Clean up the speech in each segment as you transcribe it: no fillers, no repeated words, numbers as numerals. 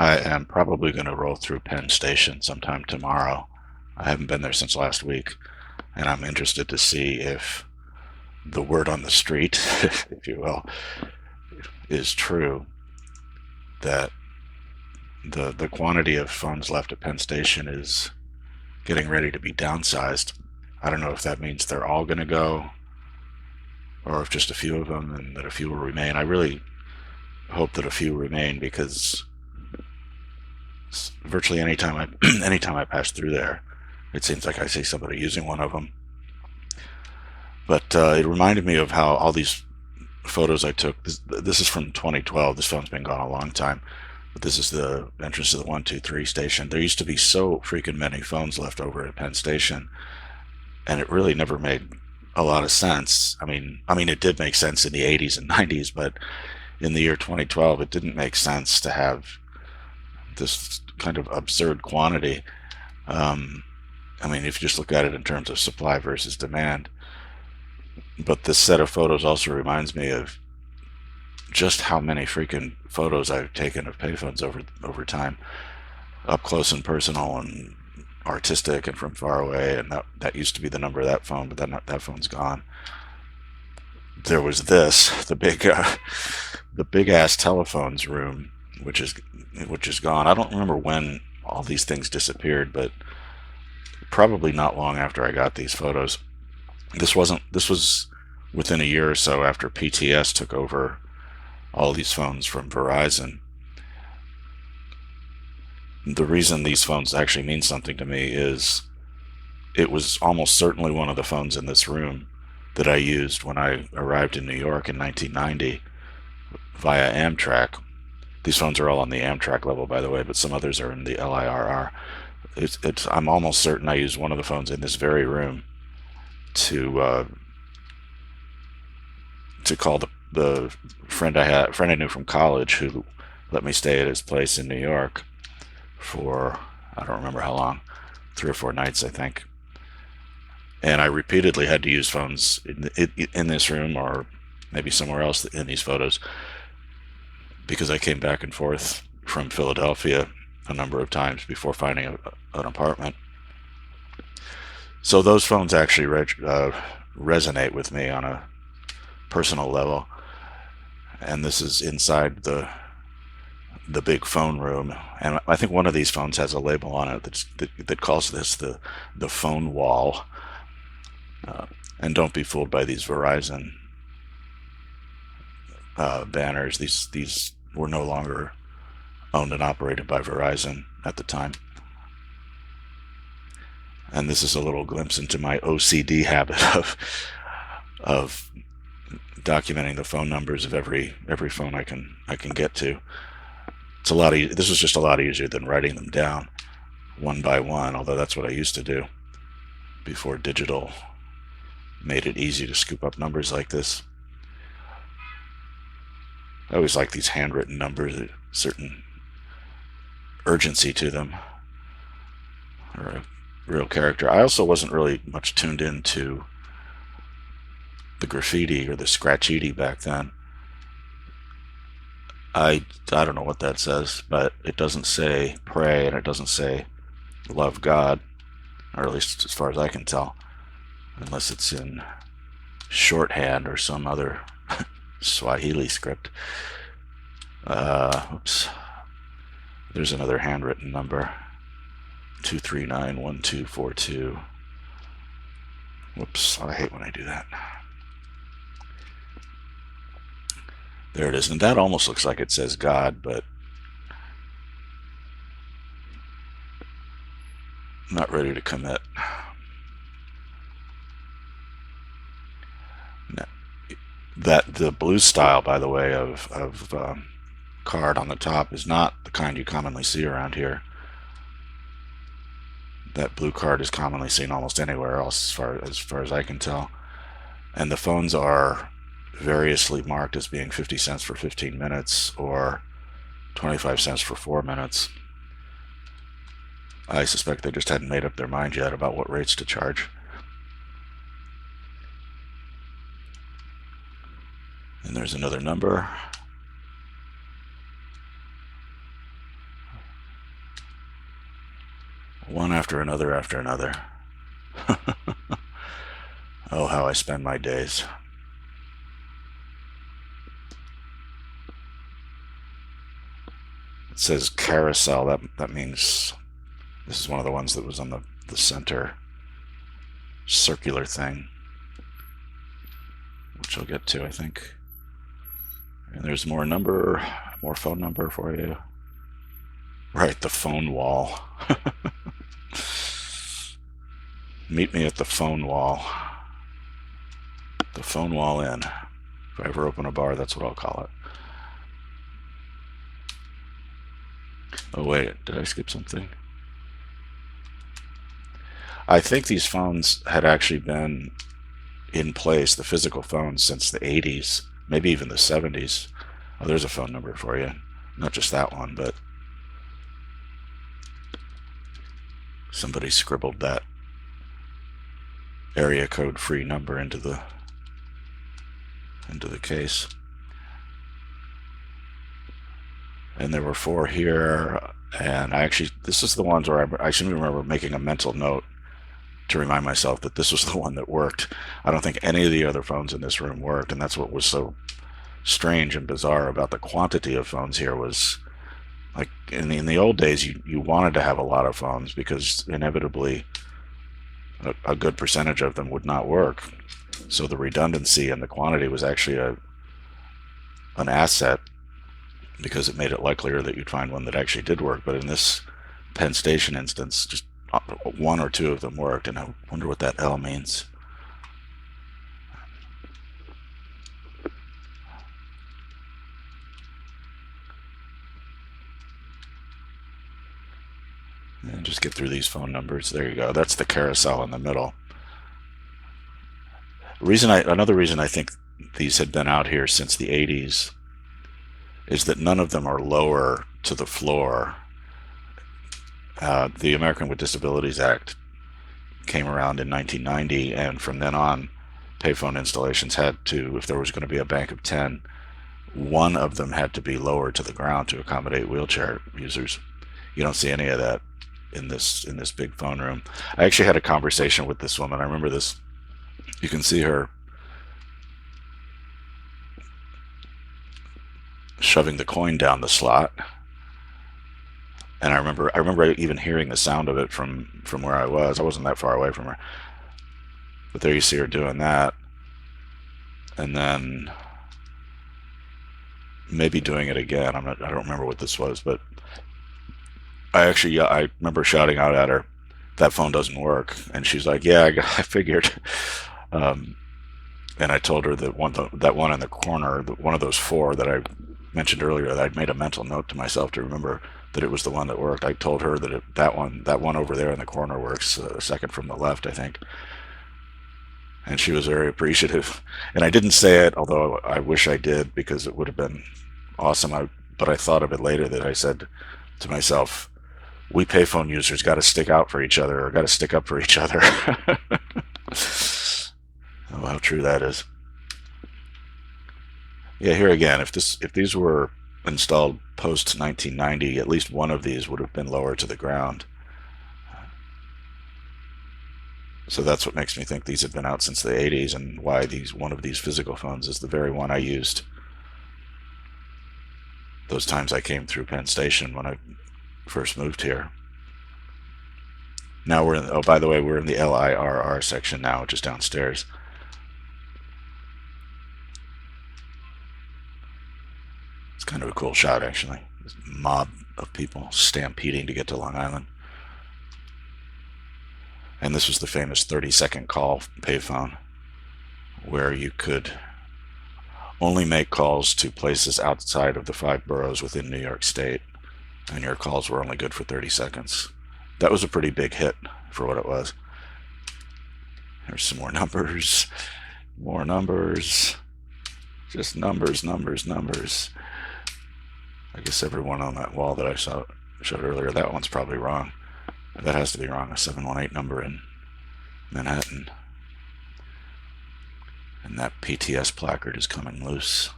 I am probably going to roll through Penn Station sometime tomorrow. I haven't been there since last week, and I'm interested to see if the word on the street, if you will, is true that the quantity of phones left at Penn Station is getting ready to be downsized. I don't know if that means they're all going to go, or if just a few of them, and that a few will remain. I really hope that a few remain because virtually anytime I anytime I pass through there, it seems like I see somebody using one of them. But it reminded me of how all these photos I took. This is from 2012. This phone's been gone a long time. But this is the entrance to the 123 station. There used to be so freaking many phones left over at Penn Station, and it really never made a lot of sense. I mean, it did make sense in the 80s and 90s, but in the year 2012, it didn't make sense to have this kind of absurd quantity. Um, I mean, if you just look at it in terms of supply versus demand. But this set of photos also reminds me of just how many freaking photos I've taken of payphones over time, up close and personal and artistic and from far away. And that used to be the number of that phone, but that phone's gone. There was this, the big ass telephones room, which is gone. I don't remember when all these things disappeared, but probably not long after I got these photos. This was within a year or so after PTS took over all these phones from Verizon. The reason these phones actually mean something to me is it was almost certainly one of the phones in this room that I used when I arrived in New York in 1990 via Amtrak. These phones are all on the Amtrak level, by the way, but some others are in the LIRR. I'm almost certain I used one of the phones in this very room to call the friend I knew from college who let me stay at his place in New York for I don't remember how long, 3 or 4 nights I think. And I repeatedly had to use phones in this room or maybe somewhere else in these photos because I came back and forth from Philadelphia a number of times before finding an apartment. So those phones actually resonate with me on a personal level. And this is inside the big phone room, and I think one of these phones has a label on it that calls this the phone wall. And don't be fooled by these Verizon banners. These were no longer owned and operated by Verizon at the time. And this is a little glimpse into my OCD habit of documenting the phone numbers of every phone I can get to. It's a lot. This is just a lot easier than writing them down one by one. Although that's what I used to do before digital made it easy to scoop up numbers like this. I always like these handwritten numbers, a certain urgency to them, or a real character. I also wasn't really much tuned into the graffiti or the scratchiti back then. I don't know what that says, but it doesn't say pray and it doesn't say love God, or at least as far as I can tell, unless it's in shorthand or some other Swahili script. Oops. There's another handwritten number. 2391242. Whoops, I hate when I do that. There it is, and that almost looks like it says God, but I'm not ready to commit. That the blue style, by the way, of card on the top is not the kind you commonly see around here. That blue card is commonly seen almost anywhere else, as far as I can tell. And the phones are variously marked as being 50 cents for 15 minutes or 25 cents for 4 minutes. I suspect they just hadn't made up their mind yet about what rates to charge. And there's another number. One after another after another. Oh, how I spend my days. It says carousel. That means this is one of the ones that was on the center circular thing, which I'll get to, I think. And there's more phone number for you. Right, the phone wall. Meet me at the phone wall. The phone wall inn. If I ever open a bar, that's what I'll call it. Oh wait, did I skip something? I think these phones had actually been in place, the physical phones, since the 80s, maybe even the 70s. Oh, there's a phone number for you. Not just that one, but somebody scribbled that area code free number into the case. And there were 4 here, and this is the ones where I seem to remember making a mental note to remind myself that this was the one that worked. I don't think any of the other phones in this room worked, and that's what was so strange and bizarre about the quantity of phones here. Was like in the old days, you wanted to have a lot of phones because inevitably a good percentage of them would not work. So the redundancy and the quantity was actually an asset, because it made it likelier that you'd find one that actually did work. But in this Penn Station instance, just 1 or 2 of them worked, and I wonder what that L means. And just get through these phone numbers. There you go. That's the carousel in the middle. Another reason I think these had been out here since the 80s is that none of them are lower to the floor. The American with Disabilities Act came around in 1990, and from then on, payphone installations had to, if there was going to be a bank of 10, one of them had to be lower to the ground to accommodate wheelchair users. You don't see any of that in this big phone room. I actually had a conversation with this woman. I remember this. You can see her shoving the coin down the slot, and I remember even hearing the sound of it from where I was. I wasn't that far away from her, but there you see her doing that, and then maybe doing it again. I don't remember what this was, but I remember shouting out at her, "That phone doesn't work," and she's like, "Yeah, I figured." And I told her that one in the corner, one of those 4 that I mentioned earlier, that I'd made a mental note to myself to remember that it was the one that worked. I told her that that one over there in the corner works, second from the left, I think. And she was very appreciative. And I didn't say it, although I wish I did, because it would have been awesome. But I thought of it later, that I said to myself, we payphone users got to stick out for each other, or got to stick up for each other. Oh, how true that is. Yeah, here again, if these were installed post 1990, at least one of these would have been lower to the ground. So that's what makes me think these had been out since the 80s, and why one of these physical phones is the very one I used those times I came through Penn Station when I first moved here. Now oh, by the way, we're in the LIRR section now, which is downstairs. It's kind of a cool shot, actually. This mob of people stampeding to get to Long Island. And this was the famous 30-second call payphone, where you could only make calls to places outside of the 5 boroughs within New York State, and your calls were only good for 30 seconds. That was a pretty big hit for what it was. There's some more numbers. More numbers. Just numbers, numbers, numbers. I guess everyone on that wall that I showed earlier, that one's probably wrong. That has to be wrong. A 718 number in Manhattan. And that PTS placard is coming loose.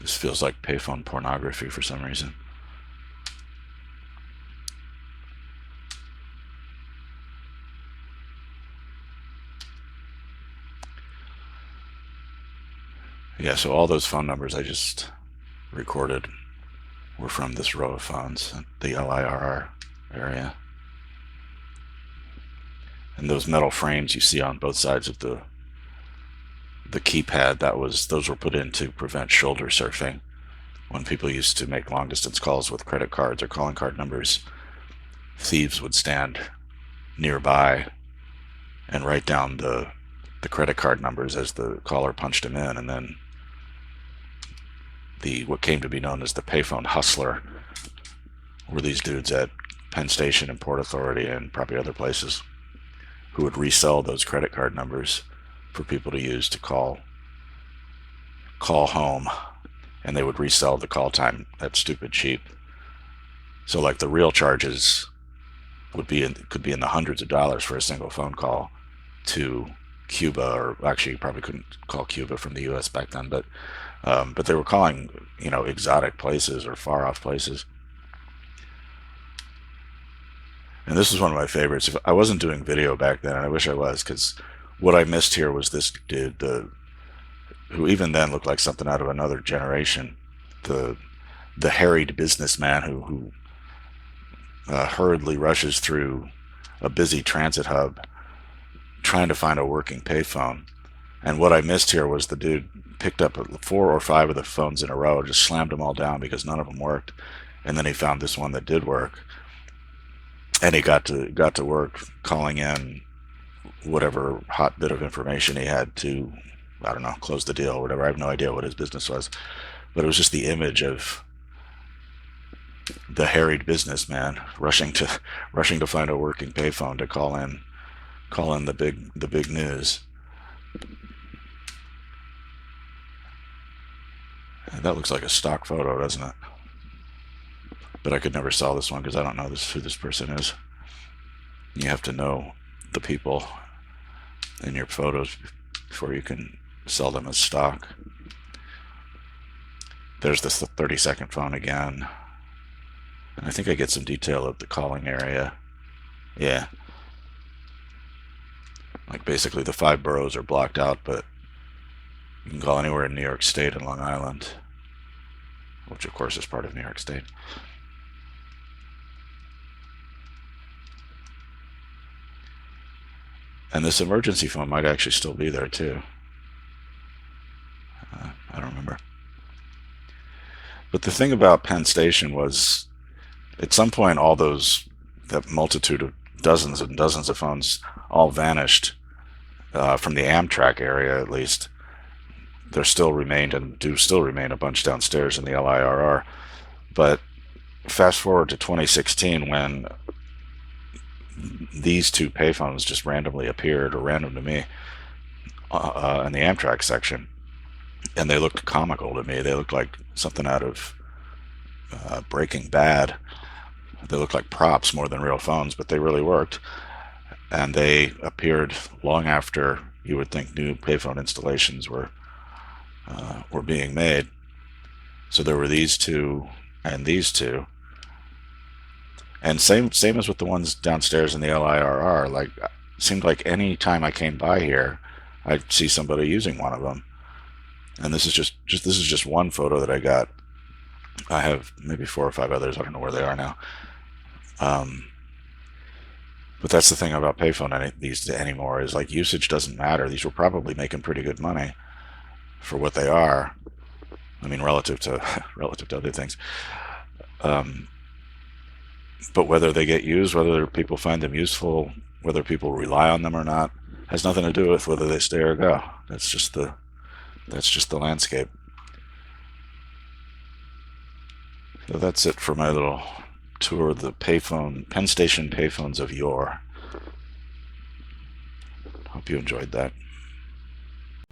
This feels like payphone pornography for some reason. Yeah, so all those phone numbers I just recorded were from this row of phones, the LIRR area. And those metal frames you see on both sides of the keypad, those were put in to prevent shoulder surfing. When people used to make long distance calls with credit cards or calling card numbers, thieves would stand nearby and write down the credit card numbers as the caller punched them in, and then what came to be known as the payphone hustler were these dudes at Penn Station and Port Authority and probably other places who would resell those credit card numbers for people to use to call home, and they would resell the call time at stupid cheap. So like the real charges could be in the hundreds of dollars for a single phone call to Cuba, or actually you probably couldn't call Cuba from the U.S. back then, but they were calling, exotic places or far off places. And this is one of my favorites. If I wasn't doing video back then, and I wish I was, because what I missed here was this dude, who even then looked like something out of another generation, the harried businessman who hurriedly rushes through a busy transit hub trying to find a working payphone. And what I missed here was the dude picked up 4 or 5 of the phones in a row, just slammed them all down because none of them worked, and then he found this one that did work, and he got to work calling in whatever hot bit of information he had to, I don't know, close the deal or whatever. I have no idea what his business was, but it was just the image of the harried businessman rushing to find a working payphone to call in the big news. And that looks like a stock photo, doesn't it? But I could never sell this one because I don't know who this person is. You have to know the people in your photos before you can sell them as stock. There's this 30-second phone again. And I think I get some detail of the calling area. Yeah. Like basically the 5 boroughs are blocked out, but you can call anywhere in New York State and Long Island, which of course is part of New York State. And this emergency phone might actually still be there too. I don't remember. But the thing about Penn Station was, at some point, that multitude of dozens and dozens of phones all vanished from the Amtrak area, at least. There still remained, and do still remain, a bunch downstairs in the LIRR. But fast forward to 2016, when these 2 payphones just randomly appeared, or random to me, in the Amtrak section, and they looked comical to me. They looked like something out of Breaking Bad. They looked like props more than real phones, but they really worked. And they appeared long after you would think new payphone installations were being made. So there were these 2 and these 2. And same as with the ones downstairs in the LIRR. Like, it seemed like any time I came by here, I'd see somebody using one of them. And this is just one photo that I got. I have maybe 4 or 5 others. I don't know where they are now. But that's the thing about payphone these anymore, is like usage doesn't matter. These were probably making pretty good money for what they are. I mean, relative to other things. But whether they get used, whether people find them useful, whether people rely on them or not, has nothing to do with whether they stay or go. That's just the landscape. So that's it for my little tour of the Penn Station payphones of Yore. Hope you enjoyed that.